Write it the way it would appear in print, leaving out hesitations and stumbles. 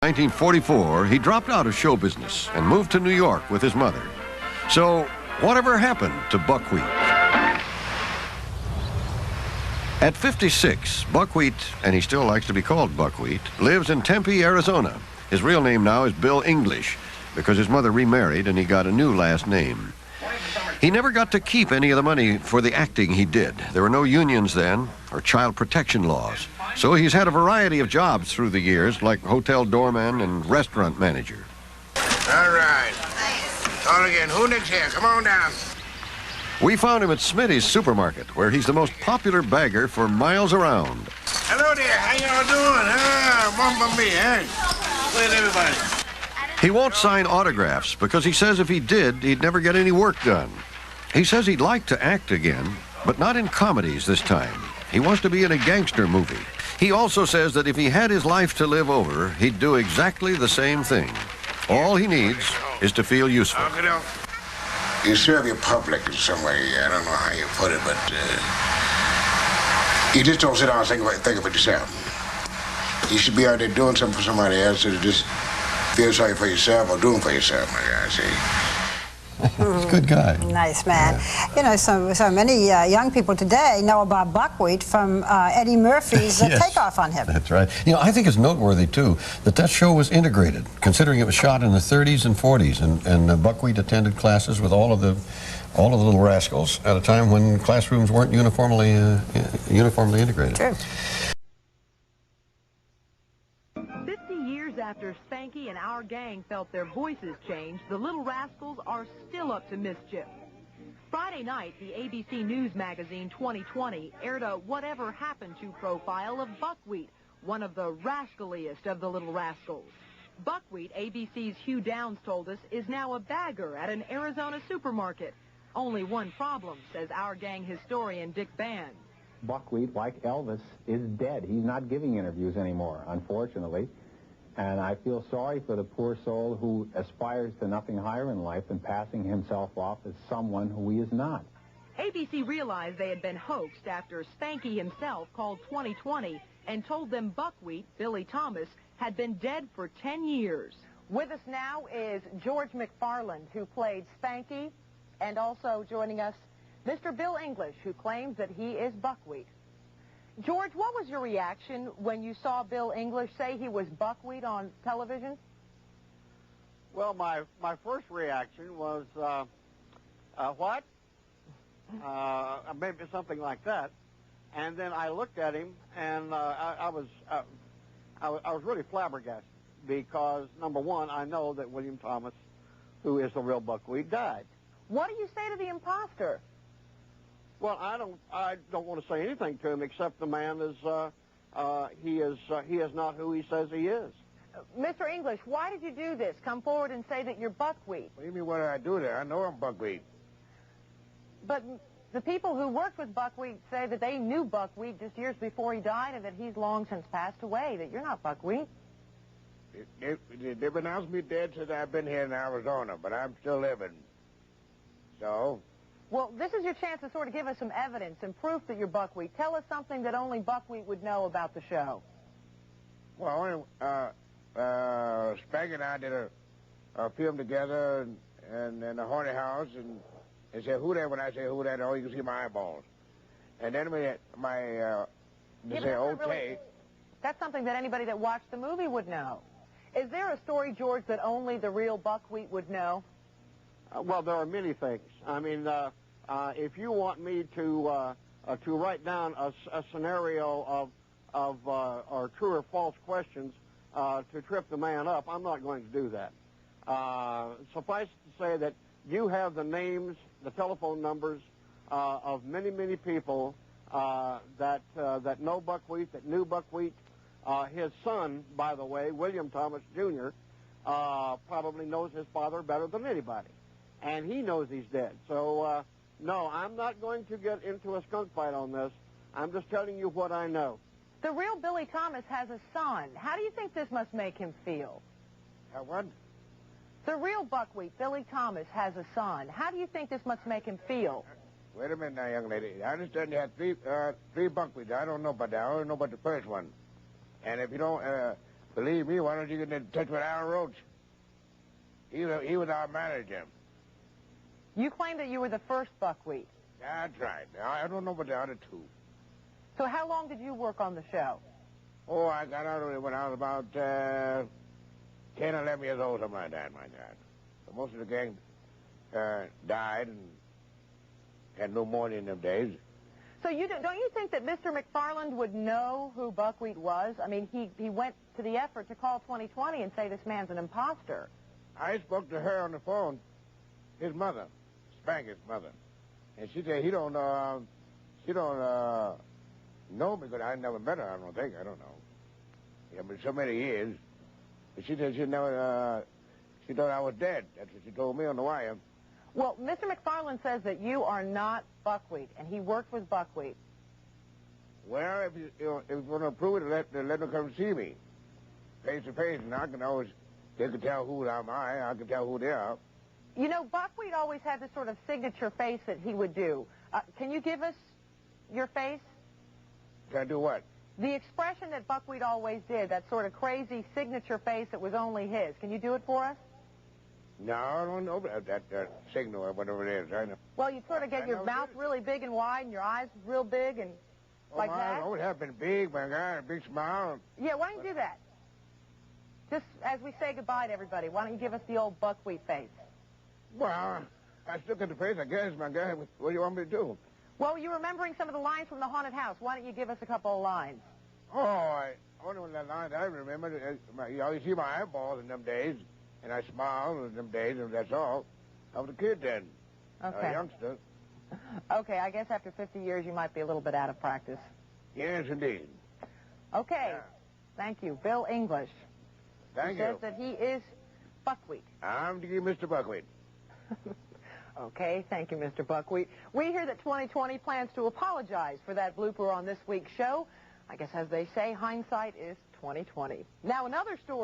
1944, he dropped out of show business and moved to New York with his mother. So, whatever happened to buckwheat? At 56, Buckwheat, and he still likes to be called Buckwheat, lives in Tempe, Arizona. His real name now is Bill English, because his mother remarried and he got a new last name. He never got to keep any of the money for the acting he did. There were no unions then, or child protection laws. So he's had a variety of jobs through the years, like hotel doorman and restaurant manager. All right. Donegan, who next here? Come on down. We found him at Smitty's supermarket, where he's the most popular bagger for miles around. Hello there. How y'all doing? Bump me, eh? Where's everybody? He won't sign autographs because he says if he did, he'd never get any work done. He says he'd like to act again, but not in comedies this time. He wants to be in a gangster movie. He also says that if he had his life to live over, he'd do exactly the same thing. All he needs is to feel useful. You serve your public in some way. I don't know how you put it, but you just don't sit down and think of it yourself. You should be out there doing something for somebody else instead of just feel sorry for yourself or doing for yourself, my guy, see? He's a good guy. Nice man. Yeah. You know, so many young people today know about buckwheat from Eddie Murphy's Yes, takeoff on him. That's right. You know, I think it's noteworthy, too, that show was integrated, considering it was shot in the 30s and 40s, and Buckwheat attended classes with all of the little rascals at a time when classrooms weren't uniformly integrated. True. After Spanky and our gang felt their voices change, the Little Rascals are still up to mischief. Friday night, the ABC News magazine 2020 aired a Whatever Happened To profile of Buckwheat, one of the rascaliest of the Little Rascals. Buckwheat, ABC's Hugh Downs told us, is now a bagger at an Arizona supermarket. Only one problem, says our gang historian Dick Band. Buckwheat, like Elvis, is dead. He's not giving interviews anymore, unfortunately. And I feel sorry for the poor soul who aspires to nothing higher in life than passing himself off as someone who he is not. ABC realized they had been hoaxed after Spanky himself called 2020 and told them Buckwheat, Billy Thomas, had been dead for 10 years. With us now is George McFarland, who played Spanky, and also joining us, Mr. Bill English, who claims that he is Buckwheat. George, what was your reaction when you saw Bill English say he was Buckwheat on television? Well, my first reaction was, what? Maybe something like that. And then I looked at him, and I was really flabbergasted because, number one, I know that William Thomas, who is the real Buckwheat, died. What do you say to the imposter? Well, I don't want to say anything to him except the man is he is not who he says he is. Mr. English, why did you do this? Come forward and say that you're Buckwheat. What do you mean, what did I do there? I know I'm Buckwheat. But the people who worked with Buckwheat say that they knew Buckwheat just years before he died and that he's long since passed away, that you're not Buckwheat. They've announced me dead since I've been here in Arizona, but I'm still living. So? Well, this is your chance to sort of give us some evidence and proof that you're Buckwheat. Tell us something that only Buckwheat would know about the show. Well, Spank and I did a film together and in the haunted house, and they said, who that? When I say who that, oh, you can see my eyeballs. And then they say, okay. That's something that anybody that watched the movie would know. Is there a story, George, that only the real Buckwheat would know? Well, there are many things. I mean, if you want me to write down a scenario of or true or false questions to trip the man up, I'm not going to do that. Suffice it to say that you have the names, the telephone numbers of many, many people that know Buckwheat, that knew Buckwheat. His son, by the way, William Thomas Jr., probably knows his father better than anybody. And he knows he's dead. So, no, I'm not going to get into a skunk fight on this. I'm just telling you what I know. The real Billy Thomas has a son. How do you think this must make him feel? What? The real Buckwheat, Billy Thomas, has a son. How do you think this must make him feel? Wait a minute now, young lady. I understand you had three Buckwheats. I don't know about that. I only know about the first one. And if you don't, Believe me, why don't you get in touch with Al Roach? He was our manager. You claim that you were the first buckwheat. That's right. I don't know about the other two. So how long did you work on the show? Oh, I got out of it when I was about 10, 11 years old, something like that, my God. So most of the gang died and had no money in them days. So don't you think that Mr. McFarland would know who buckwheat was? I mean, he went to the effort to call 2020 and say this man's an imposter. I spoke to her on the phone, his mother, Spanker's mother. And she said, she don't know me because I never met her, I don't think. I don't know. Yeah, but so many years. But she said she never, she thought I was dead. That's what she told me on the wire. Well, Mr. McFarland says that you are not buckwheat, and he worked with buckwheat. Well, if you want to prove it, let them come see me, face to face, and I can always, they can tell who am I can tell who they are. You know, buckwheat always had this sort of signature face that he would do. Can you give us your face? Can I do what? The expression that buckwheat always did, that sort of crazy signature face that was only his. Can you do it for us? No, I don't know that signal or whatever it is. I know. Well, you'd sort of get your mouth really big and wide and your eyes real big and like that. I always have been big, my guy, a big smile. Yeah, why don't you do that? Just as we say goodbye to everybody, why don't you give us the old buckwheat face? Well, I still got the face, I guess, my guy. What do you want me to do? Well, you're remembering some of the lines from the haunted house. Why don't you give us a couple of lines? Oh, one of the lines I remember, you always see my eyeballs in them days, and I smiled in them days, and that's all. I was a kid then, okay. A youngster. Okay, I guess after 50 years you might be a little bit out of practice. Yes, indeed. Okay, Yeah. Thank you. Bill English. Thank He you. says that he is buckwheat. I'm Mr. Buckwheat. Okay, thank you, Mr. Buckwheat. We hear that 2020 plans to apologize for that blooper on this week's show. I guess, as they say, hindsight is 20/20. Now, another story.